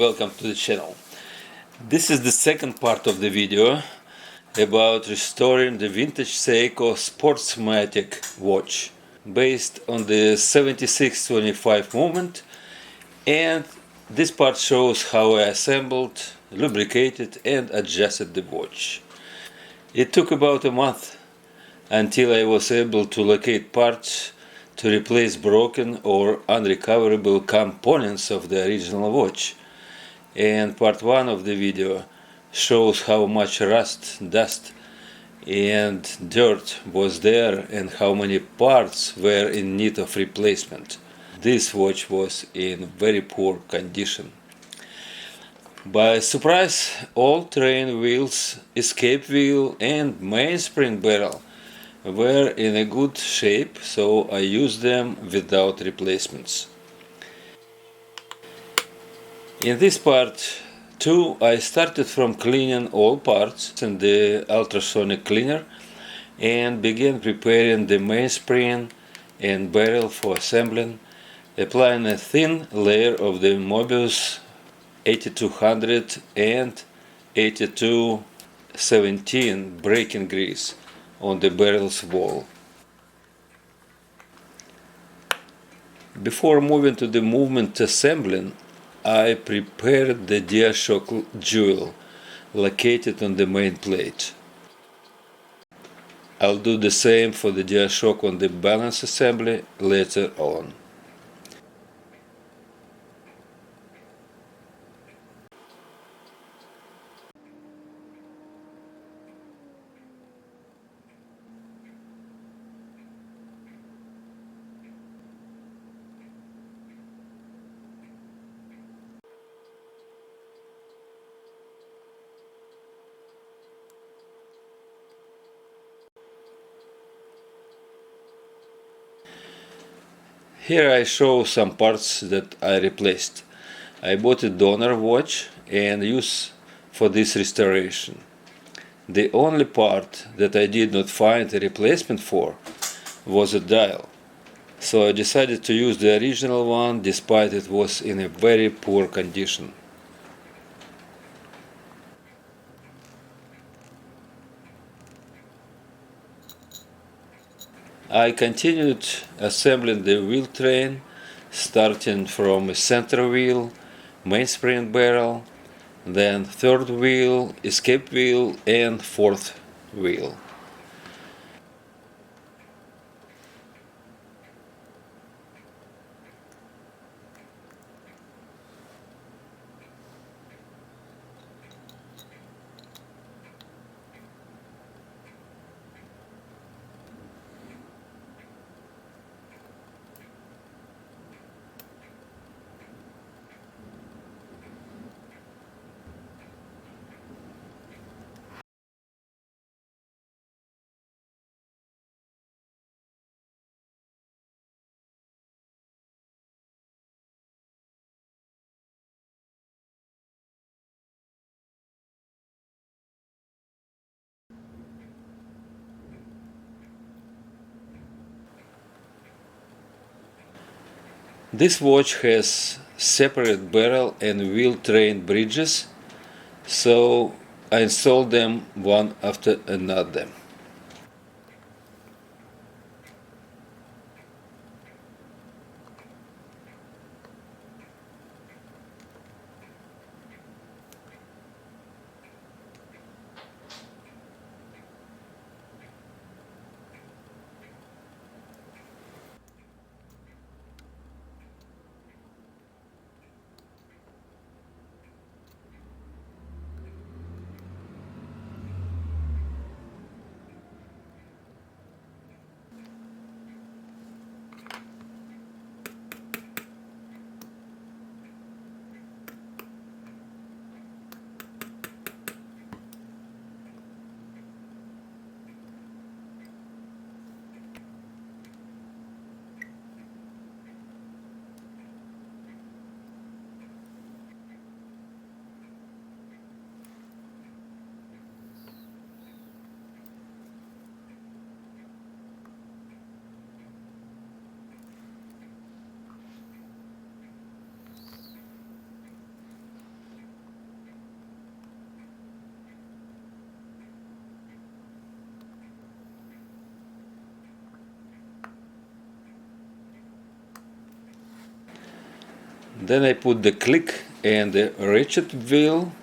welcome to the channel. This is the second part of the video about restoring the vintage Seiko Sportsmatic watch based on the 7625 movement, and this part shows how I assembled, lubricated and adjusted the watch. It took about a month until I was able to locate parts to replace broken or unrecoverable components of the original watch. And part 1 of the video shows how much rust, dust and dirt was there and how many parts were in need of replacement. This watch was in very poor condition. By surprise, all train wheels, escape wheel and mainspring barrel were in a good shape, so I used them without replacements. In this part 2, I started from cleaning all parts in the ultrasonic cleaner and began preparing the mainspring and barrel for assembling, applying a thin layer of the Mobius 8200 and 8217 braking grease on the barrel's wall. Before moving to the movement assembling, I prepared the DiaShock jewel located on the main plate. I'll do the same for the DiaShock on the balance assembly later on. Here I show some parts that I replaced. I bought a donor watch and used for this restoration. The only part that I did not find a replacement for was a dial, so I decided to use the original one despite it was in a very poor condition. I continued assembling the wheel train, starting from a center wheel, mainspring barrel, then third wheel, escape wheel and fourth wheel. This watch has separate barrel and wheel train bridges, so I installed them one after another. Then I put the click and the ratchet wheel.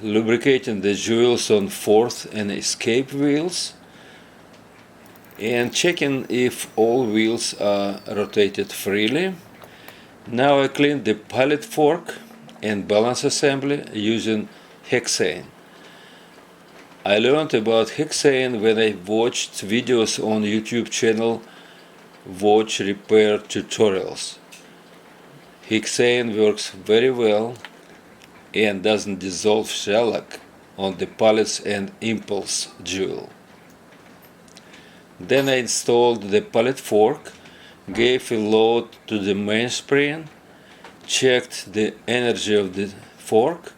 Lubricating the jewels on fourth and escape wheels, and checking if all wheels are rotated freely. Now I clean the pallet fork and balance assembly using hexane. I learned about hexane when I watched videos on YouTube channel Watch Repair Tutorials. Hexane works very well and doesn't dissolve shellac on the pallets and impulse jewel. Then I installed the pallet fork, gave a load to the mainspring, checked the energy of the fork,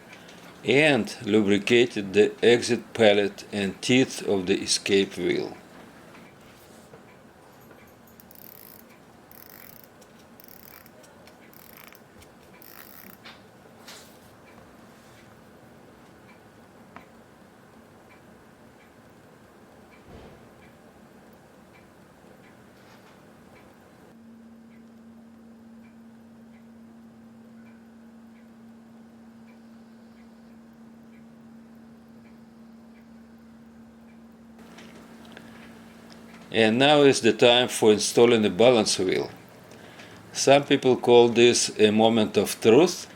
and lubricated the exit pallet and teeth of the escape wheel. And now is the time for installing the balance wheel. Some people call this a moment of truth,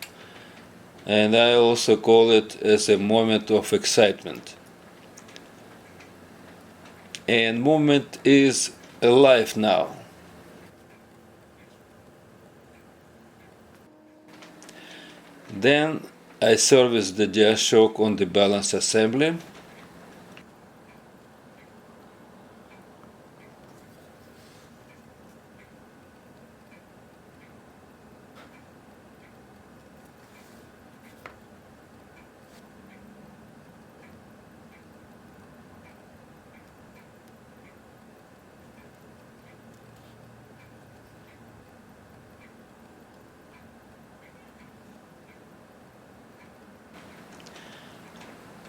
and I also call it as a moment of excitement. And movement is alive now. Then I service the diashock on the balance assembly.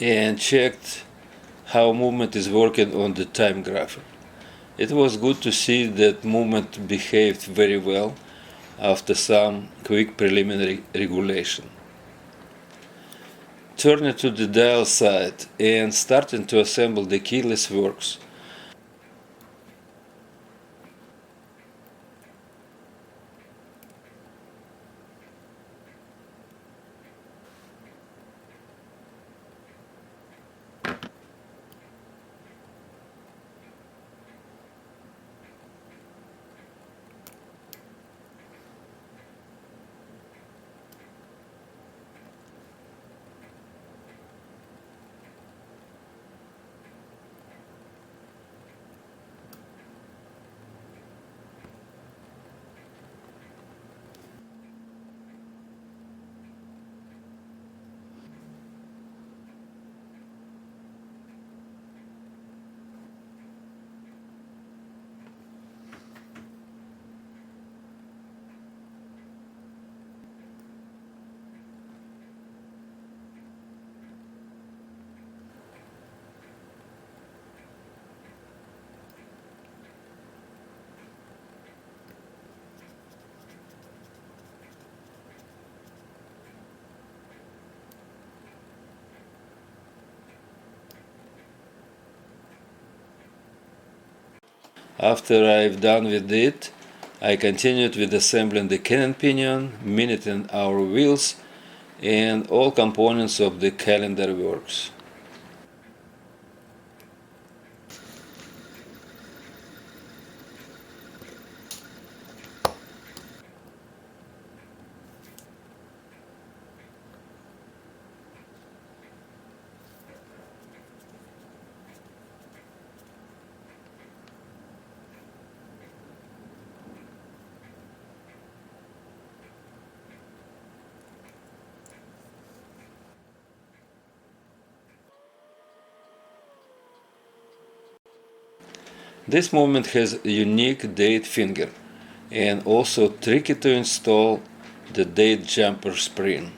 And checked how movement is working on the time graph. It was good to see that movement behaved very well after some quick preliminary regulation. Turning to the dial side and starting to assemble the keyless works. After I've done with it, I continued with assembling the cannon pinion, minuting our wheels, and all components of the calendar works. This movement has a unique date finger and also tricky to install the date jumper spring.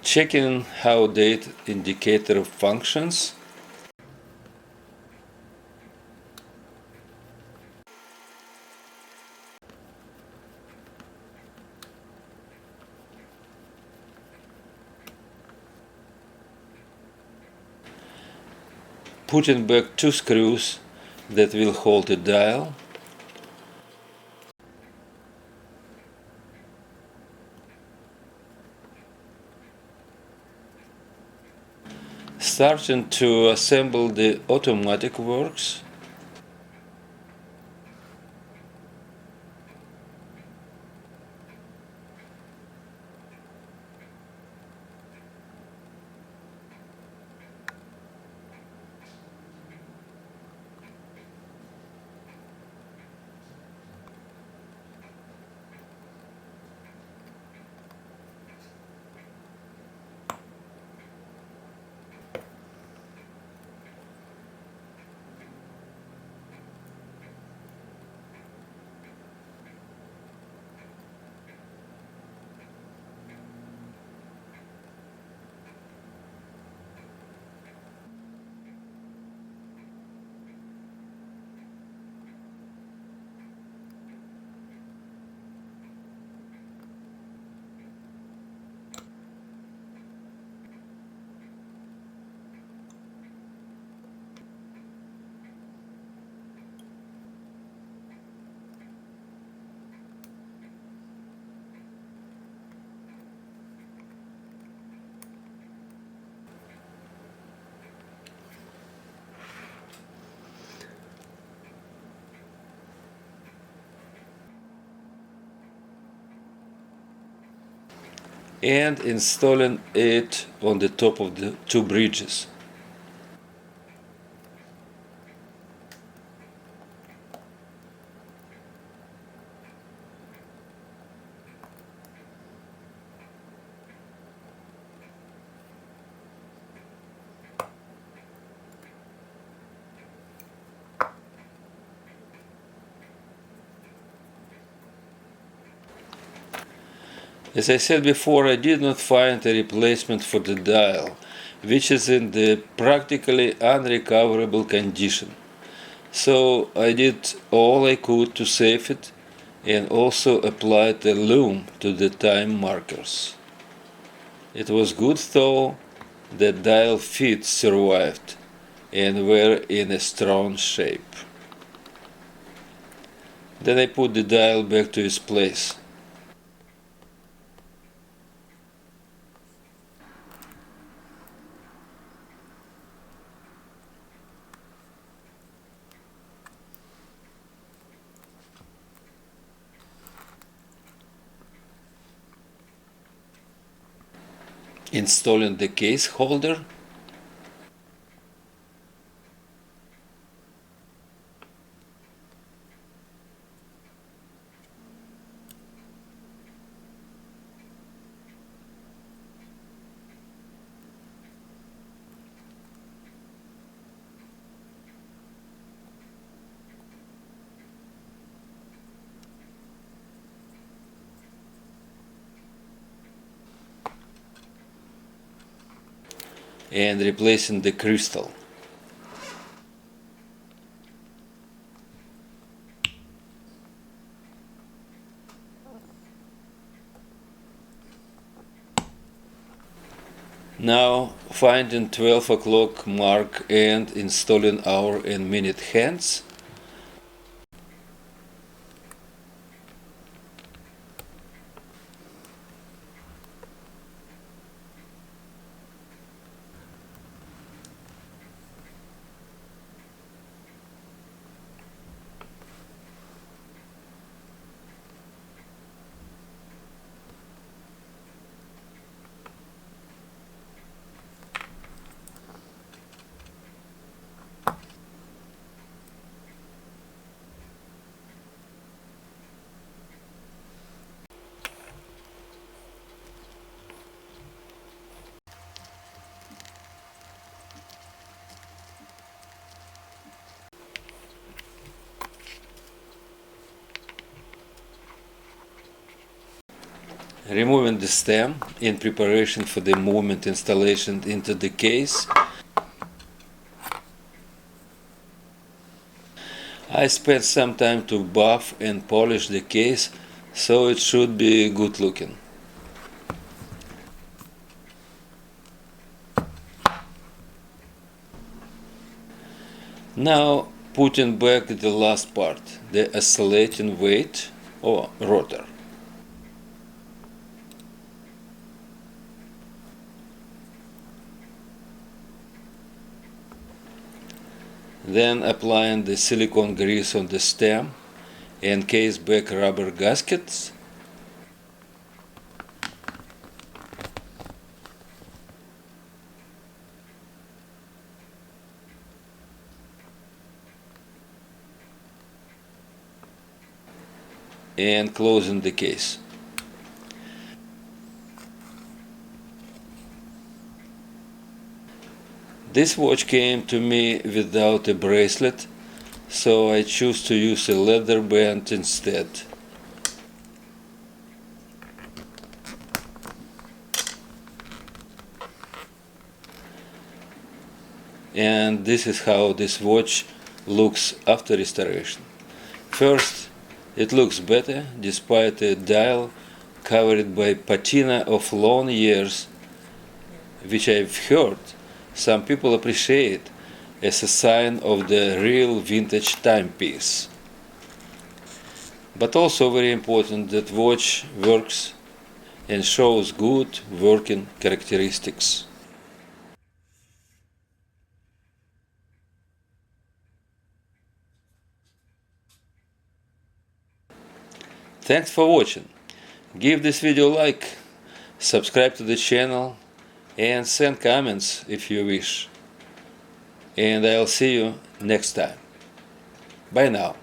Checking how date indicator functions. Putting back two screws that will hold the dial. Starting to assemble the automatic works. And installing it on the top of the two bridges. As I said before, I did not find a replacement for the dial, which is in the practically unrecoverable condition. So I did all I could to save it and also applied a loom to the time markers. It was good though that dial feet survived and were in a strong shape. Then I put the dial back to its place. Installing the case holder. And replacing the crystal. Now finding 12 o'clock mark and installing hour and minute hands. Removing the stem in preparation for the movement installation into the case. I spent some time to buff and polish the case, so it should be good looking. Now putting back the last part, the oscillating weight or rotor. Then applying the silicone grease on the stem and case back rubber gaskets. And closing the case. This watch came to me without a bracelet, so I choose to use a leather band instead. And this is how this watch looks after restoration. First, it looks better despite a dial covered by patina of long years, which I've heard some people appreciate as a sign of the real vintage timepiece. But also very important that watch works and shows good working characteristics. Thanks for watching. Give this video a like, subscribe to the channel and send comments if you wish. And I'll see you next time. Bye now.